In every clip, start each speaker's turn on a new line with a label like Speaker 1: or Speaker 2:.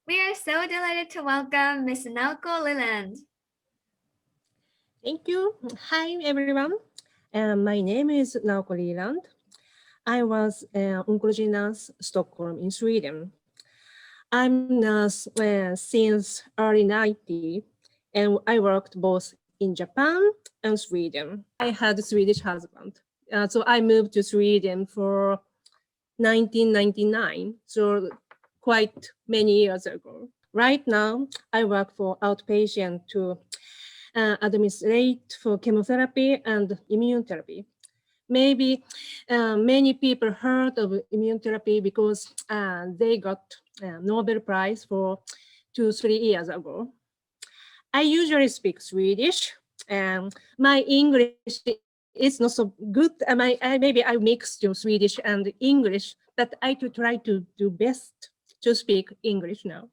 Speaker 1: We are so delighted to welcome Miss Naoko Liland.
Speaker 2: Thank you. Hi, everyone. My name is Naoko Liland. I was an oncology nurse Stockholm in Sweden. I'm nurse since early 90, and I worked both in Japan and Sweden. I had a Swedish husband. So I moved to Sweden for 1999, so quite many years ago. Right now, I work for outpatient to administrate for chemotherapy and immune therapy. Maybe many people heard of immune therapy because they got a Nobel Prize for 2, 3 years ago. I usually speak Swedish, and my English is not so good. Maybe I mix Swedish and English, but I to try to do best to speak English now.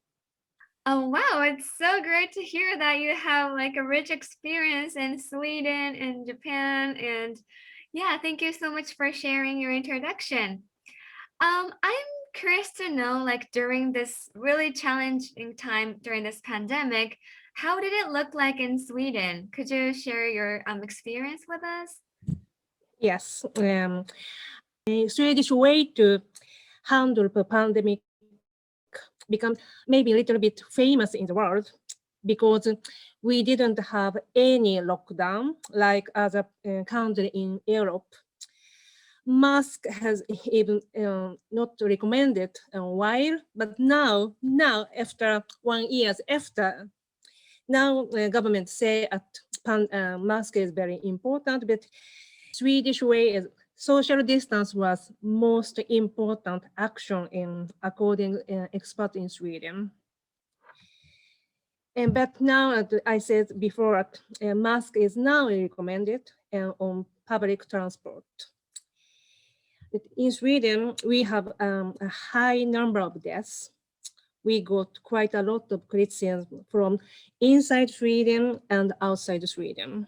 Speaker 1: Oh wow, it's so great to hear that you have like a rich experience in Sweden and Japan. And yeah, thank you so much for sharing your introduction. I'm curious to know, like during this really challenging time during this pandemic, how did it look like in Sweden? Could you share your experience with us?
Speaker 2: Yes, a Swedish way to handle the pandemic become maybe a little bit famous in the world because we didn't have any lockdown like other country in Europe. Mask has even not recommended a while, but now after 1 year after, now government say that mask is very important, but Swedish way is social distance was most important action in according expert in Sweden. And but now, as I said before, a mask is now recommended on public transport. But in Sweden, we have a high number of deaths. We got quite a lot of Christians from inside Sweden and outside Sweden.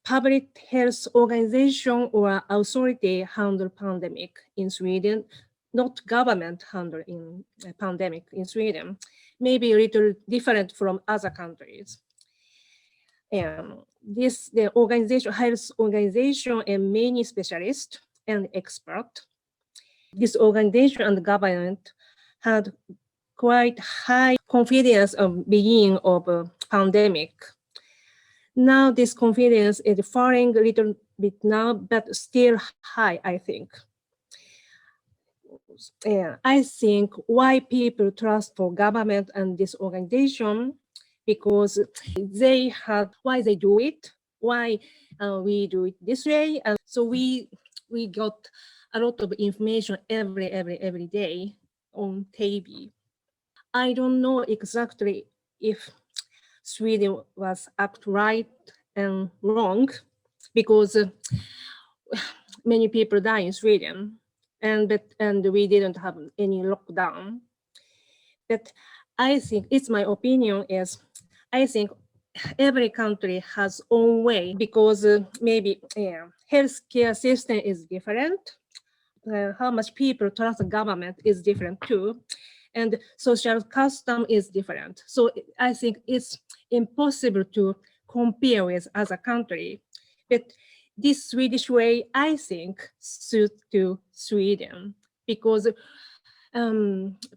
Speaker 2: Public health organization or authority handle pandemic in Sweden, not government handle in pandemic in Sweden. Maybe a little different from other countries. The organization, health organization, and many specialists and experts. This organization and government had quite high confidence of beginning of a pandemic. Now this confidence is falling a little bit now, but still high, I think. I think why people trust for government and this organization, because they have why they do it, why we do it this way. And so we got a lot of information every day on TV. I don't know exactly if Sweden was act right and wrong, because many people die in Sweden, and we didn't have any lockdown. But I think it's my opinion is I think every country has own way, because maybe healthcare system is different. How much people trust the government is different too, and social custom is different. So I think it's impossible to compare with other country. But this Swedish way, I think, suits to Sweden, because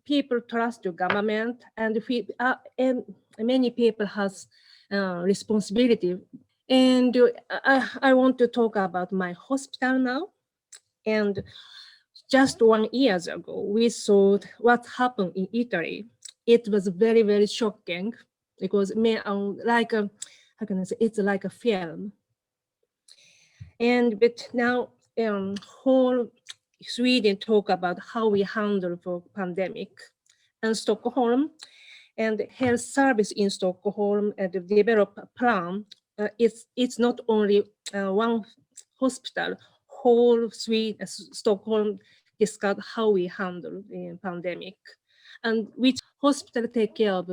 Speaker 2: people trust the government, and many people has responsibility. And I want to talk about my hospital now. And just 1 year ago, we saw what happened in Italy. It was very shocking, because like a, how can I say, it's like a film. And but now whole Sweden talk about how we handle for pandemic, and Stockholm and health service in Stockholm and develop a plan. It's not only one hospital, whole Sweden, Stockholm discuss how we handle the pandemic, and which hospital take care of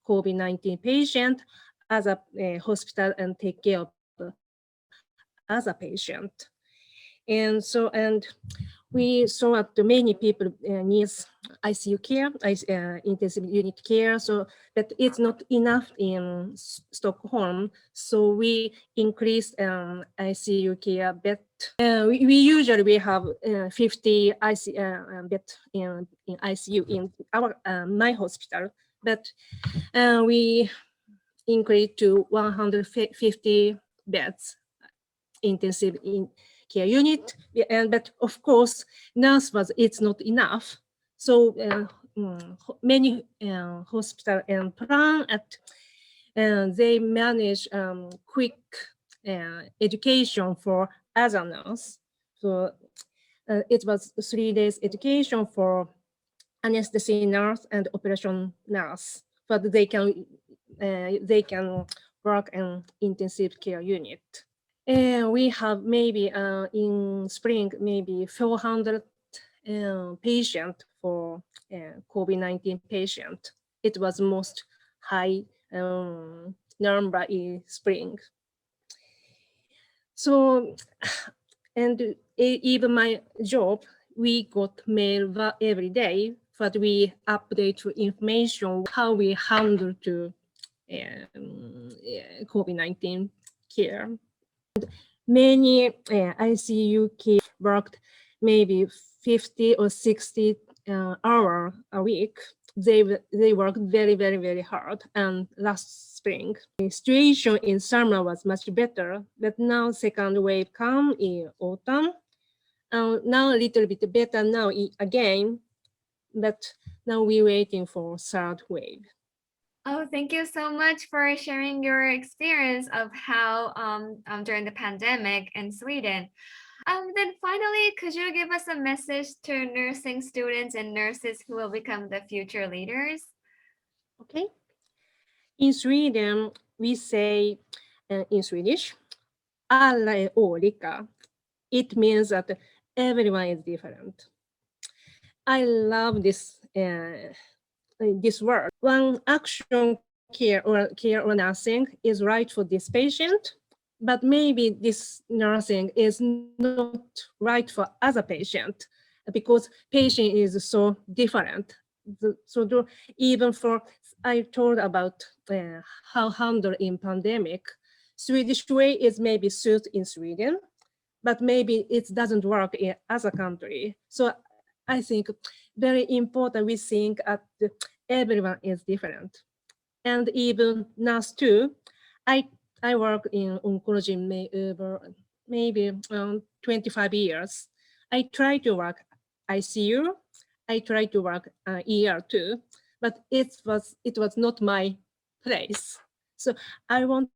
Speaker 2: COVID-19 patient, other hospital and take care of other patient. And so, and we saw that many people needs ICU care, intensive unit care. So, but it's not enough in Stockholm. So we increased ICU care bed. We usually we have 50 ICU bed in ICU in our my hospital, but we increased to 150 beds intensive in care unit. And but of course, nurse was it's not enough. So many hospital and plan at they manage quick education for other nurse. So it was 3 days education for anesthesia nurse and operation nurse, but they can work in intensive care unit. And we have maybe in spring, maybe 400 patient for COVID-19 patient. It was most high number in spring. So, and even my job, we got mail every day, but we update information how we handle to COVID-19 care. Many ICU care worked maybe 50 or 60 hours a week. They worked very, very, very hard. And last spring, the situation in summer was much better, but now second wave come in autumn. Now a little bit better now again, but now we're waiting for third wave.
Speaker 1: Oh, thank you so much for sharing your experience of how during the pandemic in Sweden. Then finally, could you give us a message to nursing students and nurses who will become the future leaders?
Speaker 2: Okay. In Sweden, we say in Swedish, alla är olika. It means that everyone is different. I love this word. One action care or nursing is right for this patient, but maybe this nursing is not right for other patient because patient is so different. Even for I told about how handle in pandemic, Swedish way is maybe suit in Sweden, but maybe it doesn't work in other country. So I think very important we think at everyone is different. And even nurse too. I I work in oncology maybe 25 years. I try to work ICU. I try to work ER too, but it was not my place. So I want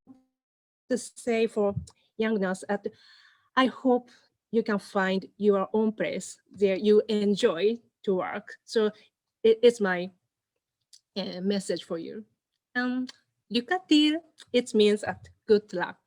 Speaker 2: to say for young nurse that I hope you can find your own place there you enjoy to work. So it's my message for you. Lycka till, it means good luck.